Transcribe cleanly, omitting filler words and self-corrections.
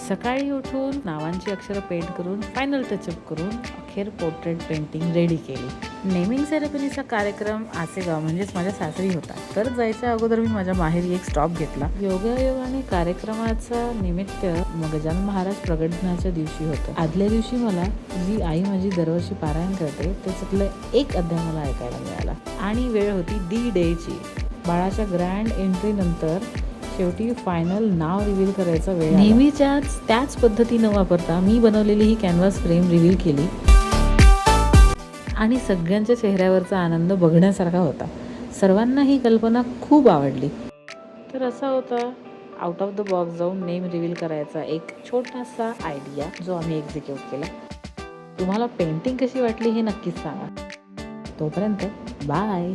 सकाळी उठून नावांची अक्षरं पेंट करून फायनल टचअप करून अखेर पोर्ट्रेट पेंटिंग रेडी केली. नेमिंग सेरेमनीचा कार्यक्रम आसेगाव म्हणजेच माझ्या सासरी होता. तर जायच्या अगोदर मी माझ्या माहेरी एक स्टॉप घेतला. योगायोगाने कार्यक्रमाचा निमित्त गजानन महाराज प्रगट दिनाच्या दिवशी होतं. आदल्या दिवशी मला जी आई माझी दरवर्षी पारायण करते त्याच्यातलं एक अध्याय मला ऐकायला मिळाला आणि वेळ होती डी डेची. बाळाच्या ग्रँड एंट्री नंतर शेवटी फायनल नाव रिव्हील करायचा वेळ. नेहमीच्याच त्याच पद्धतीनं वापरता मी बनवलेली ही कॅनव्हास फ्रेम रिव्हील केली आणि सगळ्यांच्या चेहऱ्यावरचा आनंद बघण्यासारखा होता. सर्वांना ही कल्पना खूप आवडली. तर असा होता आउट ऑफ द बॉक्स जाऊन नेम रिव्हील करायचा एक छोटासा आयडिया जो आम्ही एक्झिक्यूट केला. तुम्हाला पेंटिंग कशी वाटली हे नक्कीच सांगा. तोपर्यंत बाय.